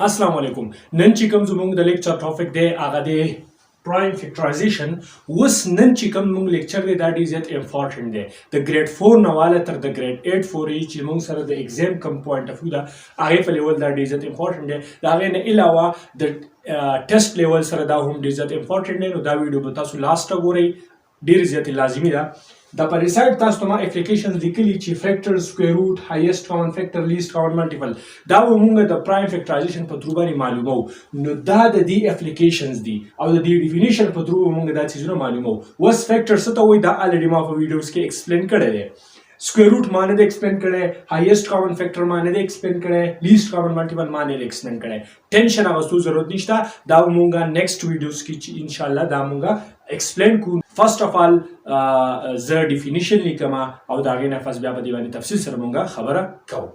السلام علیکم نن چې کوم زموږ د لیکچر ټاپک دی هغه دی prime factorization اوس نن چې کوم موږ لیکچر دی دا ډیر زیات امپورټنت دی د ګریډ 4 نه واله تر د ګریډ 8 پورې چې موږ سره د ایگزام کم پوینټ اف ویو دا هغه په لیول دا ډیر زیات امپورټنت دی دا هغه نه علاوه د ټیسټ لیول سره دا هم ډیر زیات امپورټنت دی نو دا ویډیو به تاسو لاست وګورئ ډیر زیات لازمي ده د پر سایت تاسو ته ما اپلیکیشنز لیکلي چې فیکټر سکوير روټ هایست کامن فیکټر لیست کامن ملټیپل دا موږ د پرایم فیکټرایزیشن په ترو باندې معلومو نو دا د دې اپلیکیشنز دي او د دې ډیفینیشن په ترو موږ دا چیزونه معلومو وس فیکټر څه ته وایي دا الریډي ما په ویډیوز کې ایکسپلین کړی دی سکوير روټ معنی د ایکسپلین کړي هایست کامن فیکټر معنی د ایکسپلین کړي لیست کامن ملټیپل معنی د ایکسپلین کړي ټینشن اغوستو ضرورت نشته دا مونږه نیکسټ ویډیوز کې ان شاء الله دا مونږه ایکسپلین کو فرست اف آل زه ډیفینیشن لیکم او دا غي نه فاس بیا په دی باندې تفصیل سره مونږه خبره کوو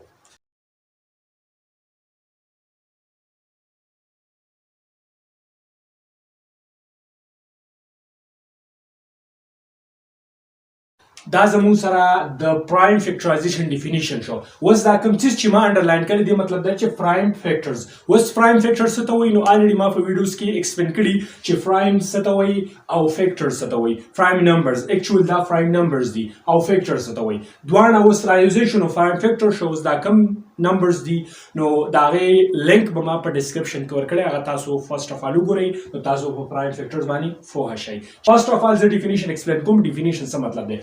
دا زموږ سره د پرایم فیکټرایزیشن ډیفینیشن شو اوس دا کوم څه چې ما انډرلاین کړی دی مطلب دا چې پرایم فیکټرز اوس پرایم فیکټرز څه ته وایي نو الریډي ما په ویډیوز کې ایکسپلین کړي چې پرایم څه ته وایي او فیکټرز څه ته وایي پرایم نمبرز اکچوال دا پرایم نمبرز دي او فیکټرز څه ته وایي دواړه اوس رایزیشن اف پرایم فیکټر شوز دا کوم نمبرز دي نو دا غي لینک به ما په ډسکرپشن کې ورکړی هغه تاسو فرست اف آل وګورئ نو تاسو په پرایم فیکټرز باندې فوه شئ فرست اف آل زه ډیفینیشن ایکسپلین کوم ډیفینیشن څه مطلب دی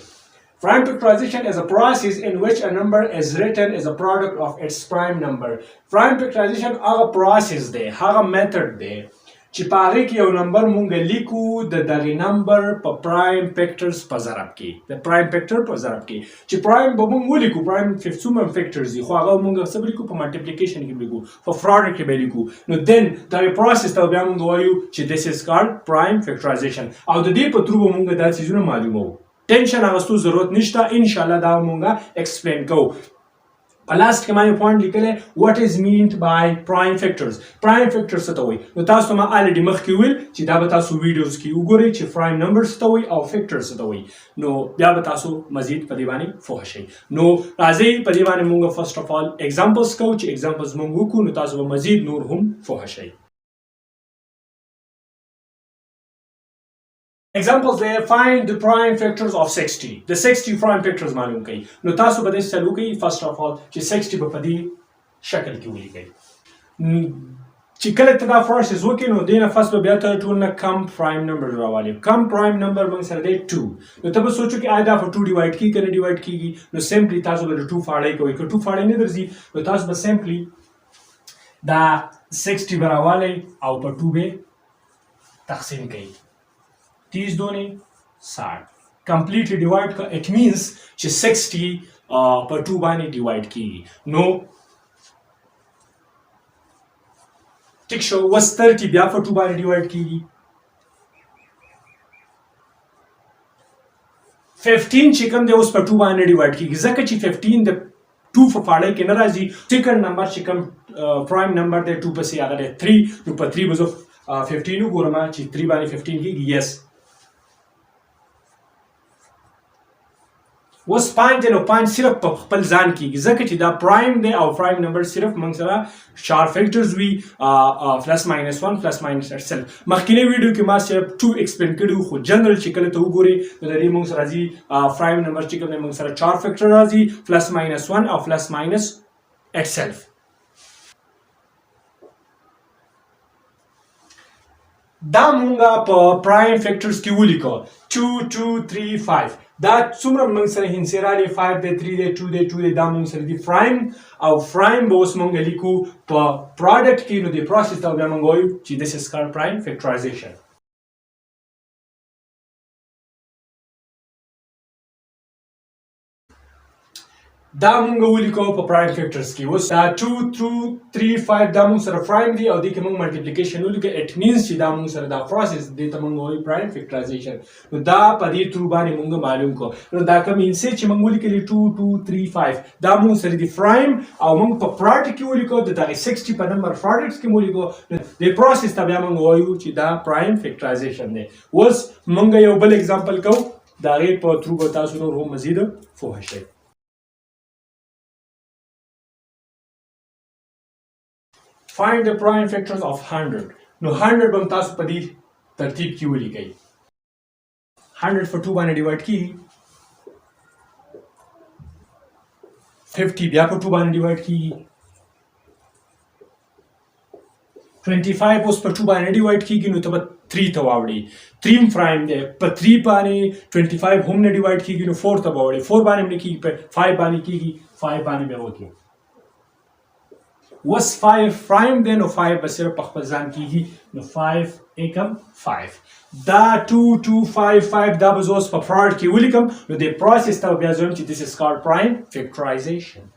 Prime factorization is a process in which a number is written as a product of its prime number. Prime factorization هغه process دی هغه method دی چې په هغه کې یو نمبر مونږ لیکو د دغه نمبر په پرایم فیکټرز په ضرب کې د پرایم فیکټر په ضرب کې چې پرایم به مونږ ولیکو پرایم 15 فیکټرز دي خو هغه مونږ څه لیکو په ملټیپلیکیشن کې لیکو په پروډکټ کې به لیکو نو دین دا پروسس ته بیا مونږ وایو چې this is called prime factorization او د دې په ترو مونږ دا چیزونه معلومو ټینشن اغوستو ضرورت نشته ان شاء الله دا مونږه ایکسپلین کوو په لاست کې ما پوینټ لیکلی what is meant by prime factors prime factors څه ته وایي نو تاسو ما الریډي مخکې ویل چې دا به تاسو ویډیوز کې وګورئ چې پرایم نمبرز څه ته وایي او فیکټرز څه ته وایي نو بیا به تاسو مزید په دې باندې پوه شئ نو راځئ په دې باندې مونږ فرست اف آل ایگزامپلز کوو چې ایگزامپلز مونږ وکړو نو تاسو به مزید نور هم پوه شئ Examples there, find the prime factors of 60. The 60 prime factors معلوم کړئ نو تاسو به دې چلو کوئ first of all چې 60 په دې شکل کې ولیکئ چې کله ته دا پروسس وکړې نو دې نه فرست به بیا ته ټول نه کم پرایم نمبر راوالي کم پرایم نمبر موږ سره دی 2 نو ته به سوچو چې آیا دا په 2 ډیوایډ کیږي کنه ډیوایډ کیږي نو سمپلی تاسو به 2 فاړی کوئ که 2 فاړی نه درځي نو تاسو به سمپلی دا 60 به راوالئ او په 2 به تقسیم کړئ 30 دونے 60 کمپلیٹلی ڈیوائڈ کا اٹ مینس چې 60 پر 2 باندې ډیوایډ کیږي نو ټیک شو وس 30 بیا پر 2 باندې ډیوایډ کیږي 15 چې کوم دی اوس پر 2 باندې ډیوایډ کیږي ځکه چې 15 د 2 په فاړی کې نه راځي سیکنډ نمبر چې کوم پرایم نمبر دی 2 پسې هغه دی 3 نو په 3 به زه 15 وګورم چې 3 باندې 15 کیږي یس اوس پوینټ دی نو پوینټ صرف په خپل ځان کېږي ځکه چې دا پرایم دی او پرایم نمبر صرف موږ سره شار فیکټرز وي پلس ماینس 1 پلس ماینس اټسلف مخکینی ویډیو کې ما صرف 2 ایکسپلین کړي خو جنرال چې کله ته وګورې نو د دې موږ سره راځي پرایم نمبر چې کوم دی موږ سره 4 فیکټر راځي پلس ماینس 1 او پلس ماینس اټسلف دا مونږه په پرایم فیکټرز کې ولیکو 2 2 3 5 دا څومره موږ سره هنسیرالي 5 دی 3 دی 2 دی 2 دی دا موږ سره دی پرایم او پرایم به اوس موږ لیکو په پروډکټ کې نو د پروسس ته بیا موږ وایو چې this is called prime factorization دا مونږ ولیکو په پرایم فیکټرز کې اوس دا 2 2 3 5 دا مونږ سره پرایم دی او دې کې مونږ ملټیپلیکیشن ولیکو اټ مینس چې دا مونږ سره دا پروسس دې ته مونږ وایو پرایم فیکټرایزیشن نو دا په دې ترو باندې مونږ معلوم کو نو دا کوم انسې چې مونږ ولیکلی 2 2 3 5 دا مونږ سره دی پرایم او مونږ په پروډکټ کې ولیکو د دغه 60 په نمبر پروډکټس کې ولیکو د پروسس ته بیا مونږ وایو چې دا پرایم فیکټرایزیشن دی اوس مونږ یو بل اگزامپل کوو دا غي په ترو به تاسو نور هم مزید فوه شئ find the prime factors of 100. نو 100 بم تاسو په دې ترتیب کې ولیکئ. 100 په 2 باندې ډیوایډ کیږي. 50 بیا په 2 باندې ډیوایډ کیږي. 25 اوس په 2 باندې ډیوایډ کیږي نو ته به 3 ته واوړي. 3 پرایم دی په 3 باندې 25 هم نه ډیوایډ کیږي نو 4 ته به واوړي. 4 باندې نه کیږي په 5 باندې کیږي. 5 باندې به وکړي. وس 5 پرایم دی نو 5 به صرف په خپل ځان کیږي نو 5 Ekam 5 دا 2 2 5 5 دا به زه اوس په پراډ کې ولیکم نو د پروسس ته بیا زه وایم چې this is called prime factorization.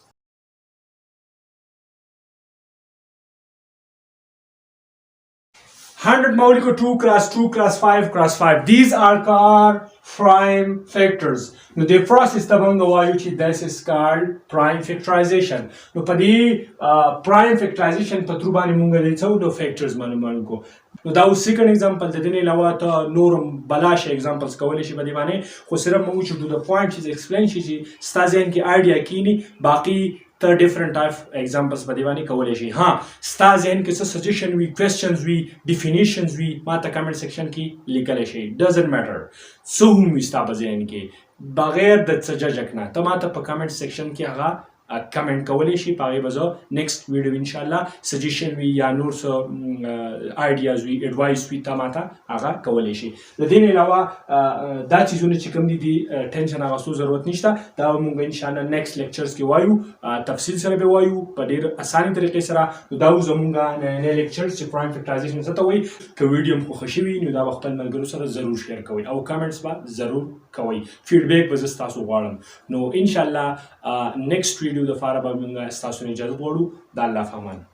Hundred molecule 2 cross 2 cross 5 cross 5. These are called prime factors. Now the process tabanga wayu chi this is called prime factorization. No padi prime factorization patrubani munga de no factors manu ko. No da second example the dine lawa ta norum balash examples kawali shi badi bane kho sirf mu to the point is explain shi stazen ki idea kini baki the different type examples په دی باندې کولی شي. ها ستا ذهن کې څه سجیشن وي کوېسچنز وي ډیفینیشنز وي ما ته کمنټ سیکشن کې لیکلی شي. ډزنټ میټر څه هم وي ستا په ذهن کې بغیر د څه ججک نه ته ما ته په کمنټ سیکشن کې هغه کمنټ کولی شي. په هغې به زه نیکسټ ویډیو انشاءالله سجیشن وي یا نور څه آیډیاز وي ایډوایس وي ته ما ته هغه کولی شي. د دې نه علاوه دا چیزونه چې کوم دي دي ټینشن اخیستو ضرورت نشته. دا به موږ انشاءالله نیکسټ لیکچرز کې وایو تفصیل سره به وایو په ډېر اسانه طریقې سره. نو دا زموږ نننی لیکچرز چې پرایم فیکټرایزیشن څه ته وایي. که ویډیو مو خوښ شوي نو دا به خپل ملګرو سره ضرور شیر کوئ او کمنټس به ضرور کوئ. فیډبیک به زه ستاسو غواړم. نو انشاءالله نیکسټ ویډیو دپاره به موږ ستاسو نه اجازه غواړو. د الله په امان.